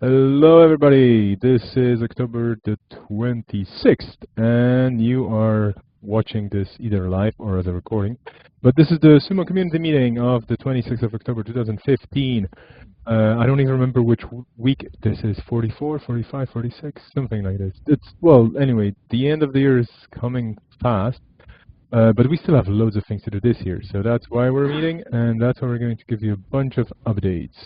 Hello everybody, this is October the 26th and you are watching this either live or as a recording. But this is the SUMO community meeting of the 26th of October 2015. I don't even remember which week this is, 44, 45, 46, something like this. Well, anyway, the end of the year is coming fast. But we still have loads of things to do this year, so that's why we're meeting, and that's why we're going to give you a bunch of updates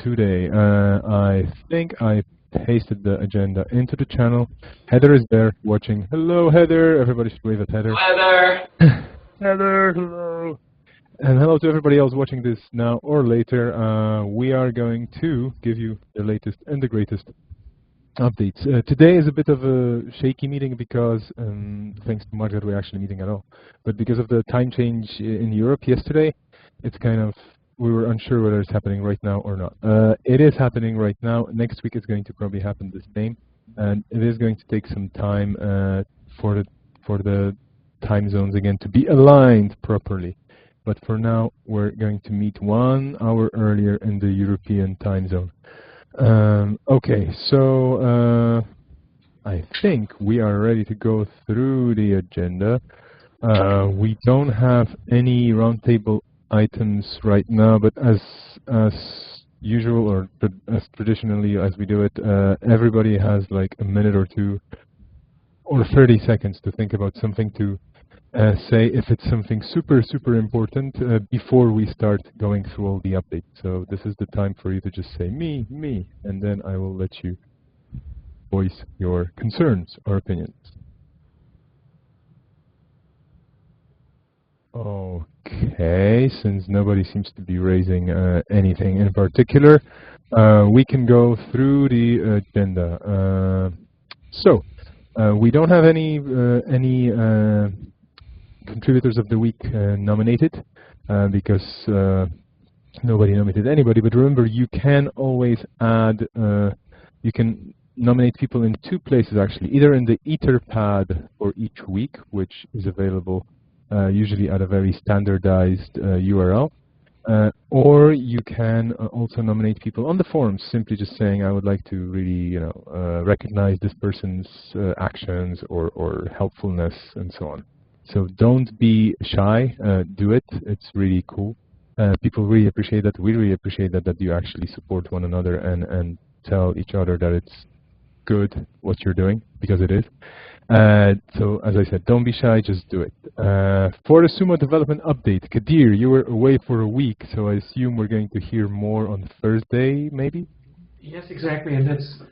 today. I think I pasted the agenda into the channel. Heather is there watching. Hello, Heather. Everybody should wave at Heather. Heather. Heather, hello. And hello to everybody else watching this now or later. We are going to give you the latest and the greatest updates. Today is a bit of a shaky meeting because, thanks to Mark that we're actually meeting at all, but because of the time change in Europe yesterday, it's kind of, we were unsure whether it's happening right now or not. It is happening right now. Next week it's going to probably happen the same, and it is going to take some time for the time zones again to be aligned properly. But for now, we're going to meet 1 hour earlier in the European time zone. Okay, so I think we are ready to go through the agenda. We don't have any roundtable items right now, but as usual, or as traditionally as we do it, everybody has like a minute or two or 30 seconds to think about something to say if it's something super, super important before we start going through all the updates. So this is the time for you to just say me, and then I will let you voice your concerns or opinions. Okay, since nobody seems to be raising anything in particular, we can go through the agenda. We don't have any contributors of the week nominated because nobody nominated anybody. But remember, you can always add, you can nominate people in 2 places actually, either in the Etherpad for each week, which is available usually at a very standardized URL, or you can also nominate people on the forums, simply just saying I would like to really, recognize this person's actions or helpfulness and so on. So don't be shy, do it. It's really cool. People really appreciate that. We really appreciate that you actually support one another and tell each other that it's good what you're doing, because it is. So as I said, don't be shy, just do it. For the SUMO development update, Kadir, you were away for a week, so I assume we're going to hear more on Thursday, maybe? Yes, exactly, and that's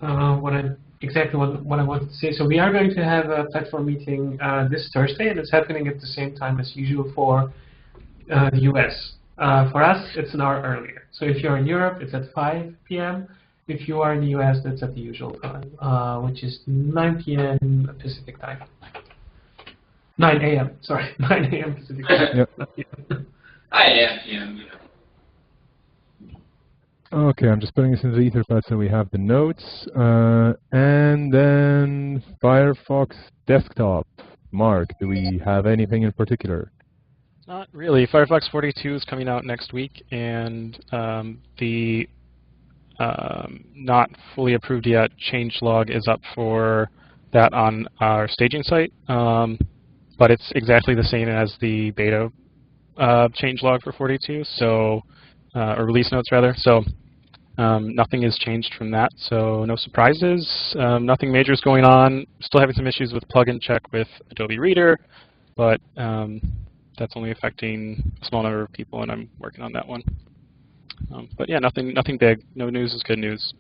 exactly what I wanted to say. So we are going to have a platform meeting this Thursday, and it's happening at the same time as usual for the US. For us, it's an hour earlier. So if you're in Europe, it's at 5 p.m. If you are in the US, that's at the usual time, which is 9 p.m. Pacific time. 9 a.m. Sorry, 9 a.m. Pacific time. Yep. 9 a.m. Okay, I'm just putting this into the Etherpad so we have the notes. And then Firefox Desktop. Mark, do we have anything in particular? Not really. Firefox 42 is coming out next week, and the not fully approved yet changelog is up for that on our staging site. But it's exactly the same as the beta changelog for 42, so or release notes rather. So nothing has changed from that. So no surprises. Nothing major is going on. Still having some issues with plugin check with Adobe Reader, but that's only affecting a small number of people, and I'm working on that one. But yeah, nothing big. No news is good news.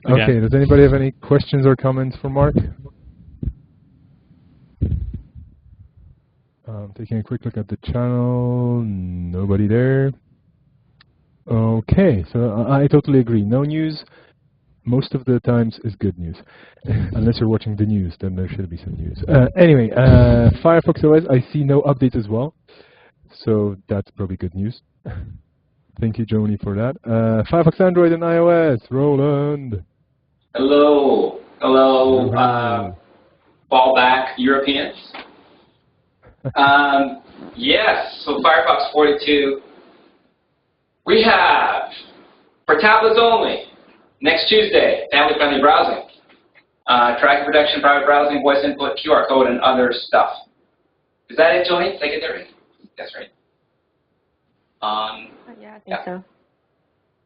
Okay. Does anybody have any questions or comments for Mark? Taking a quick look at the channel, nobody there. Okay, so I totally agree. No news, most of the times, is good news. Unless you're watching the news, then there should be some news. Anyway, Firefox OS, I see no update as well. So that's probably good news. Thank you, Joni, for that. Firefox Android and iOS, Roland. Hello. Fallback Europeans. Yes, so Firefox 42, we have, for tablets only, Next Tuesday, family-friendly browsing. Tracking protection, private browsing, voice input, QR code, and other stuff. Is that it, Joni? Did I get that right? That's right. Yeah, I think so.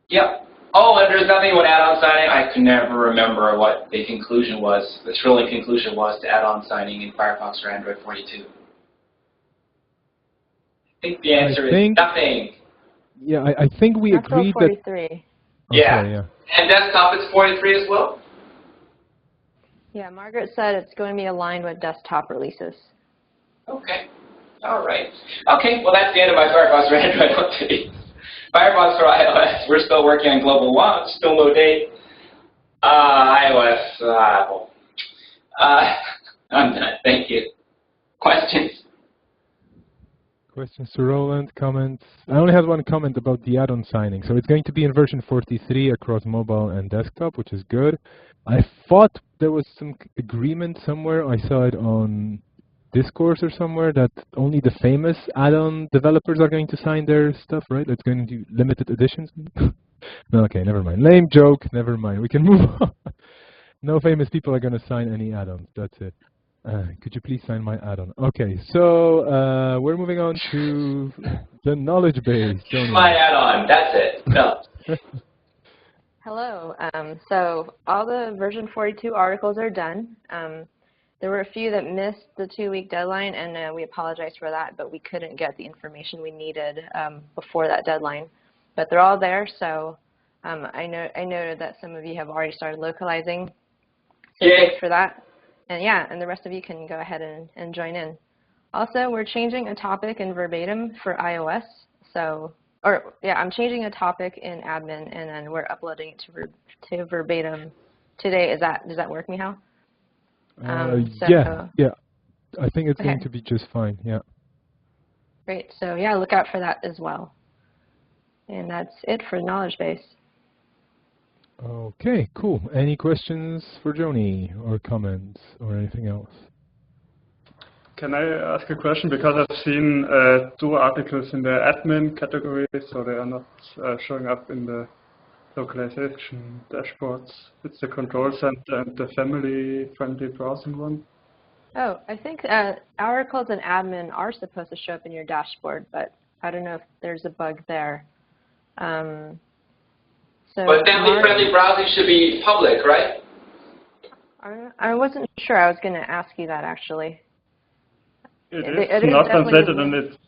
Yep. Oh, and there's nothing with add-on signing. I can never remember what the conclusion was. The thrilling conclusion was to add-on signing in Firefox or Android 42. I think the answer is nothing. Yeah, I think we agreed 43. that. Yeah. Sorry, yeah. And desktop is 43 as well? Yeah, Margaret said it's going to be aligned with desktop releases. Okay. All right. Okay, well, that's the end of my Firefox for Android update. Firefox for iOS, we're still working on global launch, still no date. iOS, I'm done. Thank you. Questions? Questions to Roland, comments? I only had one comment about the add-on signing. So it's going to be in version 43 across mobile and desktop, which is good. I thought there was some agreement somewhere. I saw it on Discourse or somewhere that only the famous add-on developers are going to sign their stuff, right? It's going to do limited editions. No, okay, never mind. Lame joke, never mind. We can move on. No famous people are going to sign any add-ons. That's it. Could you please sign my add-on? Okay, so we're moving on to the knowledge base. My add-on, that's it. No. Hello. So all the version 42 articles are done. There were a few that missed the 2-week deadline, and we apologize for that, but we couldn't get the information we needed before that deadline. But they're all there, so I noted that some of you have already started localizing. So thanks for that. And yeah, and the rest of you can go ahead and join in. Also, we're changing a topic in verbatim for iOS. So, I'm changing a topic in admin, and then we're uploading it to verbatim today. Does that work, Michal? Yeah. I think it's going to be just fine. Yeah. Great. So yeah, look out for that as well. And that's it for knowledge base. Okay, cool. Any questions for Joni or comments or anything else? Can I ask a question? Because I've seen 2 articles in the admin category, so they are not showing up in the localization dashboards. It's the control center and the family-friendly browsing one. Oh, I think articles and admin are supposed to show up in your dashboard, but I don't know if there's a bug there. But family-friendly browsing should be public, right? I wasn't sure. I was going to ask you that, actually. It is not translated, and it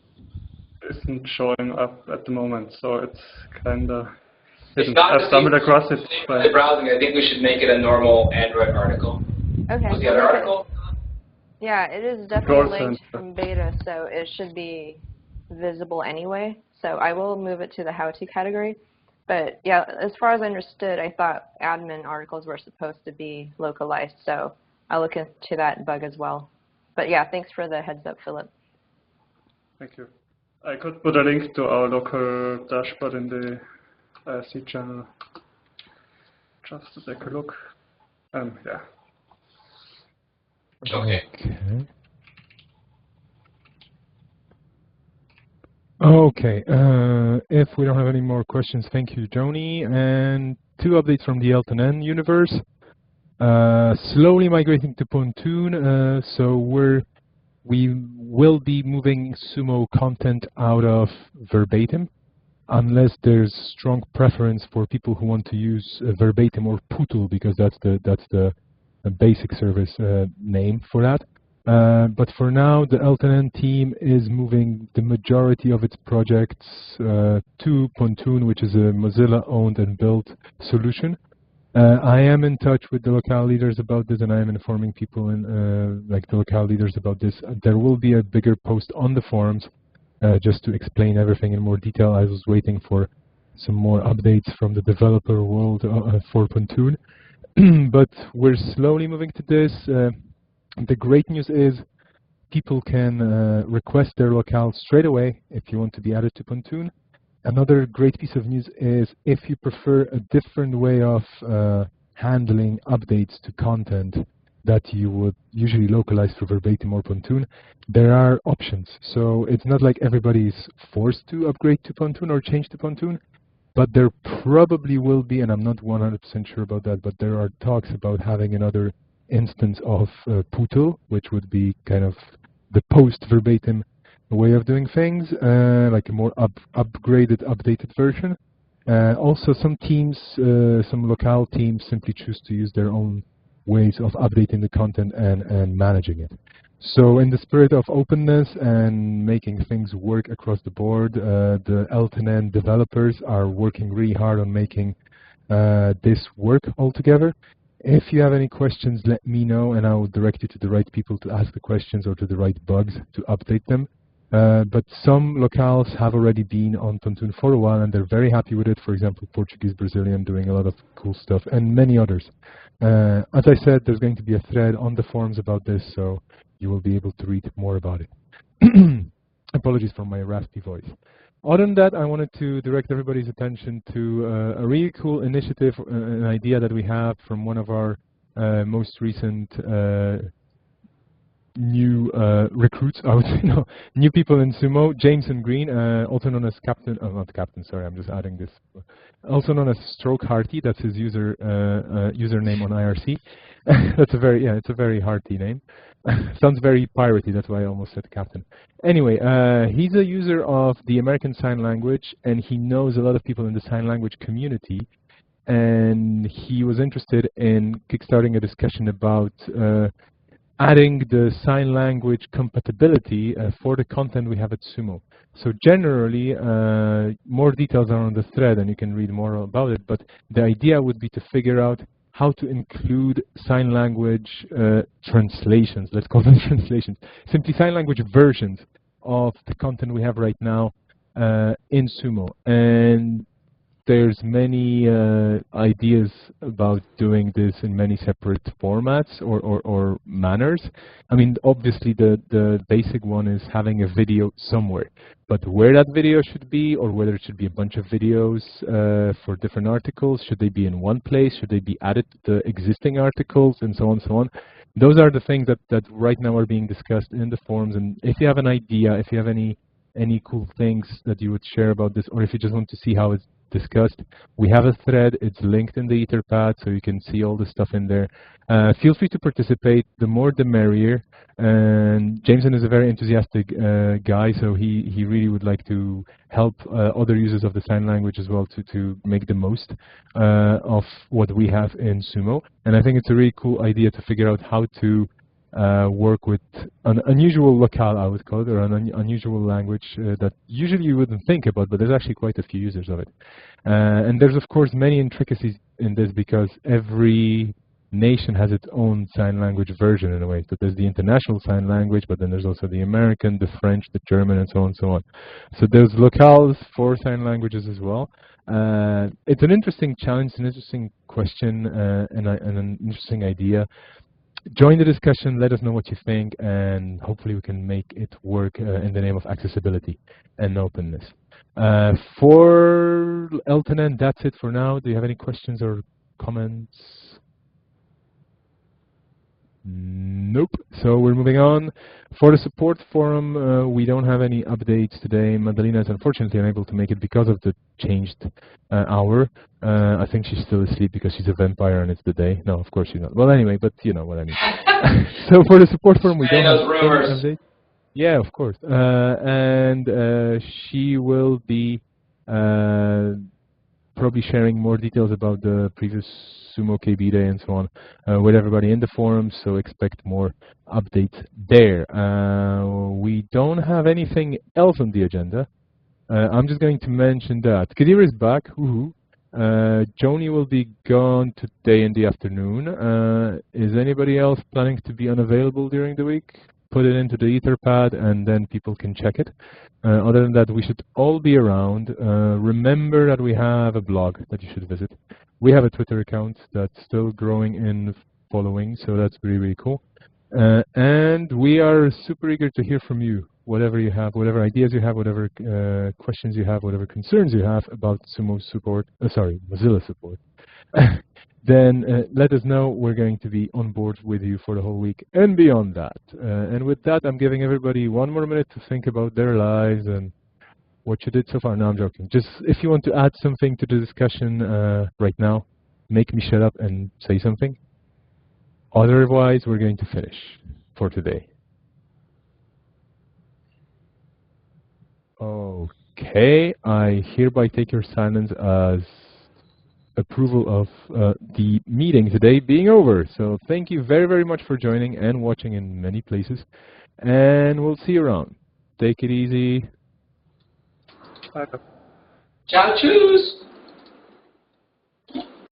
isn't showing up at the moment, so it's kind of... I've stumbled across it. The browsing, I think we should make it a normal Android article. Okay. What's the other article? Yeah, it is definitely linked from beta, so it should be visible anyway. So I will move it to the how-to category. But yeah, as far as I understood, I thought admin articles were supposed to be localized, so I'll look into that bug as well. But yeah, thanks for the heads up, Philip. Thank you. I could put a link to our local dashboard in the IRC channel, just to take a look. Yeah. Okay. Okay. If we don't have any more questions, thank you, Joni. And 2 updates from the L10N universe. Slowly migrating to Pontoon. So we will be moving SUMO content out of verbatim, unless there's strong preference for people who want to use verbatim or Pootle, because that's the basic service name for that. But for now, the L10N team is moving the majority of its projects to Pontoon, which is a Mozilla-owned and built solution. I am in touch with the locale leaders about this, and I am informing people like the locale leaders about this. There will be a bigger post on the forums just to explain everything in more detail. I was waiting for some more updates from the developer world for Pontoon. But we're slowly moving to this. The great news is people can request their locale straight away if you want to be added to Pontoon. Another great piece of news is if you prefer a different way of handling updates to content that you would usually localize for verbatim or Pontoon, there are options. So it's not like everybody is forced to upgrade to Pontoon or change to Pontoon. but there probably will be, and I'm not 100% sure about that, but there are talks about having another instance of Pootle, which would be kind of the post-verbatim way of doing things, like a more upgraded, updated version. Also, some teams, some locale teams simply choose to use their own ways of updating the content and managing it. So in the spirit of openness and making things work across the board, the L10N developers are working really hard on making this work all together. If you have any questions, let me know, and I will direct you to the right people to ask the questions or to the right bugs to update them. But some locales have already been on Tontun for a while, and they're very happy with it. For example, Portuguese Brazilian doing a lot of cool stuff, and many others. As I said, there's going to be a thread on the forums about this, so you will be able to read more about it. Apologies for my raspy voice. Other than that, I wanted to direct everybody's attention to a really cool initiative, an idea that we have from one of our most recent new recruits, I would say, no, new people in SUMO, Jameson Green, also known as Captain, not Captain, sorry, I'm just adding this, also known as Stroke Hearty, that's his username on IRC. That's a very, it's a very hearty name. Sounds very piratey, that's why I almost said Captain. Anyway, he's a user of the American Sign Language, and he knows a lot of people in the sign language community, and he was interested in kickstarting a discussion about adding the sign language compatibility for the content we have at SUMO. So generally, more details are on the thread, and you can read more about it, but the idea would be to figure out how to include sign language translations, let's call them translations, simply sign language versions of the content we have right now in SUMO. And there's many ideas about doing this in many separate formats or manners. I mean, obviously the basic one is having a video somewhere, but where that video should be, or whether it should be a bunch of videos for different articles, should they be in one place, should they be added to the existing articles, and so on and so on. Those are the things that right now are being discussed in the forums, and if you have an idea, if you have any cool things that you would share about this, or if you just want to see how it's discussed, we have a thread. It's linked in the Etherpad, so you can see all the stuff in there. Feel free to participate. The more, the merrier. And Jameson is a very enthusiastic guy, so he really would like to help other users of the sign language as well to make the most of what we have in SUMO. And I think it's a really cool idea to figure out how to work with an unusual locale, I would call it, or an unusual language that usually you wouldn't think about, but there's actually quite a few users of it. And there's, of course, many intricacies in this because every nation has its own sign language version in a way. So there's the international sign language, but then there's also the American, the French, the German, and so on and so on. So there's locales for sign languages as well. It's an interesting challenge, an interesting question, and an interesting idea. Join the discussion, let us know what you think, and hopefully we can make it work in the name of accessibility and openness. For L10N, that's it for now. Do you have any questions or comments? Nope. So we're moving on. For the support forum, we don't have any updates today. Madalena is unfortunately unable to make it because of the changed hour. I think she's still asleep because she's a vampire and it's the day. No, of course she's not. Well, anyway, but you know what I mean. So for the support forum, we don't have any updates. Yeah, of course. And she will be probably sharing more details about the previous SUMO KB Day and so on with everybody in the forums, so expect more updates there. We don't have anything else on the agenda. I'm just going to mention that Kadir is back. Joni will be gone today in the afternoon. Is anybody else planning to be unavailable during the week? Put it into the Etherpad and then people can check it. Other than that, we should all be around. Remember that we have a blog that you should visit. We have a Twitter account that's still growing in following, so that's really, really cool. And we are super eager to hear from you. Whatever you have, whatever ideas you have, whatever questions you have, whatever concerns you have about SUMO support, Mozilla support, then let us know. We're going to be on board with you for the whole week and beyond that. And with that, I'm giving everybody one more minute to think about their lives and what you did so far. No, I'm joking. Just if you want to add something to the discussion right now, make me shut up and say something. Otherwise, we're going to finish for today. Okay, I hereby take your silence as approval of the meeting today being over. So thank you very, very much for joining and watching in many places. And we'll see you around. Take it easy. Bye. Ciao, tschüss.